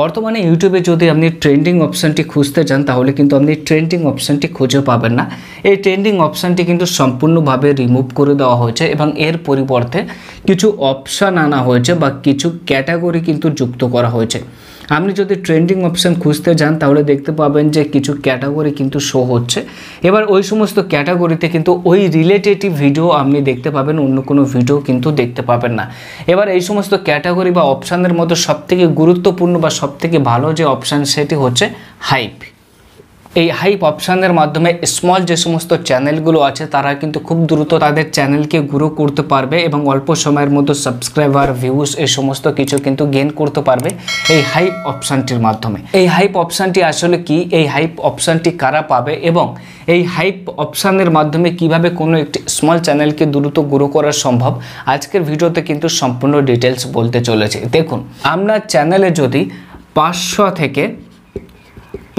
বর্তমানে ইউটিউবে যদি আপনি ট্রেন্ডিং অপশানটি খুঁজতে চান তাহলে কিন্তু আপনি ট্রেন্ডিং অপশানটি খুঁজে পাবেন না। এই ট্রেন্ডিং অপশানটি কিন্তু সম্পূর্ণভাবে রিমুভ করে দেওয়া হয়েছে এবং এর পরিবর্তে কিছু অপশান আনা হয়েছে বা কিছু ক্যাটাগরি কিন্তু যুক্ত করা হয়েছে। আপনি যদি ট্রেন্ডিং অপশান খুঁজতে যান তাহলে দেখতে পাবেন যে কিছু ক্যাটাগরি কিন্তু শো হচ্ছে। এবার ওই সমস্ত ক্যাটাগরিতে কিন্তু ওই রিলেটেটিভ ভিডিও আপনি দেখতে পাবেন, অন্য কোনো ভিডিও কিন্তু দেখতে পাবেন না। এবার এই সমস্ত ক্যাটাগরি বা অপশানের মধ্যে সবথেকে গুরুত্বপূর্ণ বা সবথেকে ভালো যে অপশান সেটি হচ্ছে হাইপ। এই হাইপ অপশানের মাধ্যমে স্মল যে সমস্ত চ্যানেলগুলো আছে তারা কিন্তু খুব দ্রুত তাদের চ্যানেলকে গ্রো করতে পারবে এবং অল্প সময়ের মধ্যে সাবস্ক্রাইবার, ভিউজ এই সমস্ত কিছু কিন্তু গেইন করতে পারবে এই হাইপ অপশানটির মাধ্যমে। এই হাইপ অপশানটি আসলে কি, এই হাইপ অপশানটি কারা পাবে এবং এই হাইপ অপশানের মাধ্যমে কিভাবে কোনো একটি স্মল চ্যানেলকে দ্রুত গ্রো করা সম্ভব, আজকের ভিডিওতে কিন্তু সম্পূর্ণ ডিটেলস বলতে চলেছে। দেখুন, আপনার চ্যানেলে যদি 500 থেকে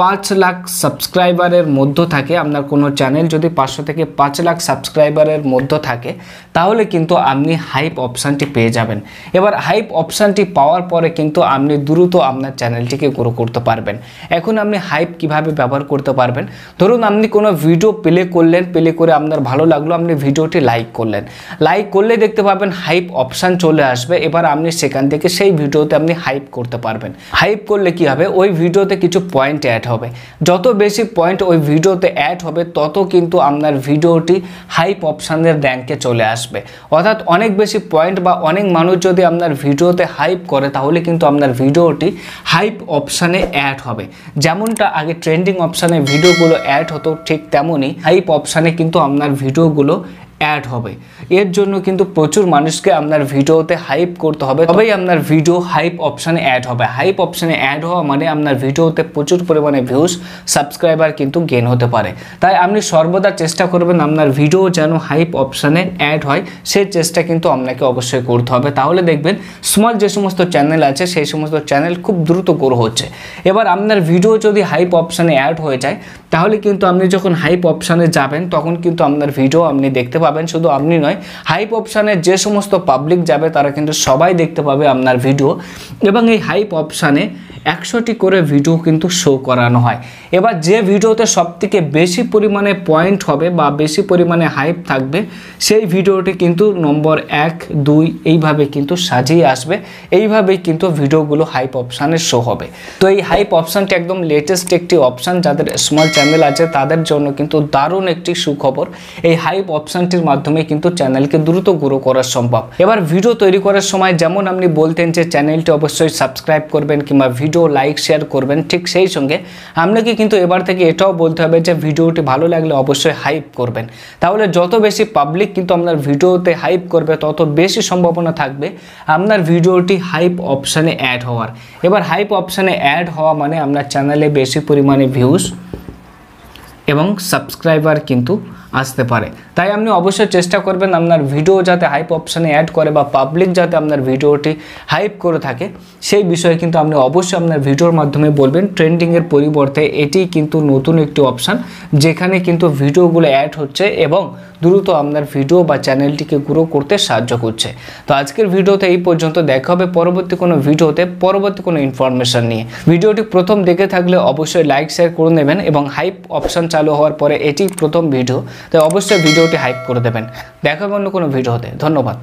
5 লাখ সাবস্ক্রাইবারের মধ্যে থাকে, আপনার কোনো চ্যানেল যদি 500 থেকে 5 লাখ সাবস্ক্রাইবারের মধ্যে থাকে তাহলে কিন্তু আপনি হাইপ অপশানটি পেয়ে যাবেন। এবার হাইপ অপশানটি পাওয়ার পরে কিন্তু আপনি দ্রুত আপনার চ্যানেলটিকে গ্রো করতে পারবেন। এখন আপনি হাইপ কিভাবে ব্যবহার করতে পারবেন, ধরুন আপনি কোনো ভিডিও প্লে করলেন, প্লে করে আপনার ভালো লাগলো, আপনি ভিডিওটি লাইক করলেন, লাইক করলে দেখতে পাবেন হাইপ অপশান চলে আসবে। এবার আপনি সেখান থেকে সেই ভিডিওতে আপনি হাইপ করতে পারবেন। হাইপ করলে কি হবে, ওই ভিডিওতে কিছু পয়েন্ট অ্যাড হবে, যত বেশি পয়েন্ট ওই ভিডিওতে অ্যাড হবে তত কিন্তু আপনার ভিডিওটি হাইপ অপশানের র্যাঙ্কে চলে আসবে। অর্থাৎ অনেক বেশি পয়েন্ট বা অনেক মানুষ যদি আপনার ভিডিওতে হাইপ করে তাহলে কিন্তু আপনার ভিডিওটি হাইপ অপশানে অ্যাড হবে। যেমনটা আগে ট্রেন্ডিং অপশানে ভিডিওগুলো অ্যাড হতো, ঠিক তেমনই হাইপ অপশানে কিন্তু আপনার ভিডিওগুলো অ্যাড হবে। এর জন্য কিন্তু প্রচুর মানুষকে আপনার ভিডিওতে হাইপ করতে হবে, তবেই আপনার ভিডিও হাইপ অপশানে অ্যাড হবে। হাইপ অপশানে অ্যাড হওয়া মানে আপনার ভিডিওতে প্রচুর পরিমাণে ভিউজ, সাবস্ক্রাইবার কিন্তু গেইন হতে পারে। তাই আপনি সর্বদা চেষ্টা করবেন আপনার ভিডিও যেন হাইপ অপশানে অ্যাড হয়, সেই চেষ্টা কিন্তু আপনাকে অবশ্যই করতে হবে। তাহলে দেখবেন স্মল যে সমস্ত চ্যানেল আছে সেই সমস্ত চ্যানেল খুব দ্রুত গ্রো হচ্ছে। এবার আপনার ভিডিও যদি হাইপ অপশানে অ্যাড হয়ে যায় তাহলে কিন্তু আপনি যখন হাইপ অপশানে যাবেন তখন কিন্তু আপনার ভিডিও আপনি দেখতে পাবেন। শুধু আপনি নয়, হাইপ অপশানে যে সমস্ত পাবলিক যাবে তারা কিন্তু সবাই দেখতে পাবে আপনার ভিডিও। এবং এই হাইপ অপশানে 100টি করে ভিডিও কিন্তু শো করানো হয়। এবার যে ভিডিওতে সবথেকে বেশি পরিমাণে পয়েন্ট হবে বা বেশি পরিমাণে হাইপ থাকবে সেই ভিডিওটি কিন্তু নম্বর 1, 2 এইভাবে কিন্তু সাজিয়ে আসবে। এইভাবেই কিন্তু ভিডিওগুলো হাইপ অপশানে শো হবে। তো এই হাইপ অপশানটি একদম লেটেস্ট একটি অপশান, যাদের স্মল চ্যানেল আছে তাদের জন্য কিন্তু দারুণ একটি সুখবর। এই হাইপ অপশানটির মাধ্যমে কিন্তু চ্যানেলকে দ্রুত গ্রো করা সম্ভব। এবার ভিডিও তৈরি করার সময় যেমন আপনি বলতেন যে চ্যানেলটি অবশ্যই সাবস্ক্রাইব করবেন কিংবা ভিডিও লাইক শেয়ার করবেন, ঠিক সেই সঙ্গে আপনাকে কিন্তু এবার থেকে এটাও বলতে হবে যে ভিডিওটি ভালো লাগলে অবশ্যই হাইপ করবেন। তাহলে যত বেশি পাবলিক কিন্তু আপনার ভিডিওতে হাইপ করবে তত বেশি সম্ভাবনা থাকবে আপনার ভিডিওটি হাইপ অপশানে অ্যাড হওয়ার। এবার হাইপ অপশানে অ্যাড হওয়া মানে আপনার চ্যানেলে বেশি পরিমাণে ভিউজ এবং সাবস্ক্রাইবার কিন্তু আসতে পারে। তাই আপনি অবশ্যই চেষ্টা করবেন আপনার ভিডিও যাতে হাইপ অপশানে অ্যাড করে বা পাবলিক যাতে আপনার ভিডিওটি হাইপ করে থাকে সেই বিষয়ে কিন্তু আপনি অবশ্যই আপনার ভিডিওর মাধ্যমে বলবেন। ট্রেন্ডিংয়ের পরিবর্তে এটি কিন্তু নতুন একটি অপশান যেখানে কিন্তু ভিডিওগুলো অ্যাড হচ্ছে এবং দ্রুত আপনার ভিডিও বা চ্যানেলটিকে গ্রো করতে সাহায্য করছে। তো আজকের ভিডিওতে এই পর্যন্ত, দেখা হবে পরবর্তী কোনো ভিডিওতে পরবর্তী কোনো ইনফরমেশন নিয়ে। ভিডিওটি প্রথম দেখে থাকলে অবশ্যই লাইক শেয়ার করে নেবেন এবং হাইপ অপশান চালু হওয়ার পরে এটি প্রথম ভিডিও, তাই অবশ্যই ভিডিওটি হাইপ করে দেবেন। দেখা হবে অন্য কোনো ভিডিওতে। ধন্যবাদ।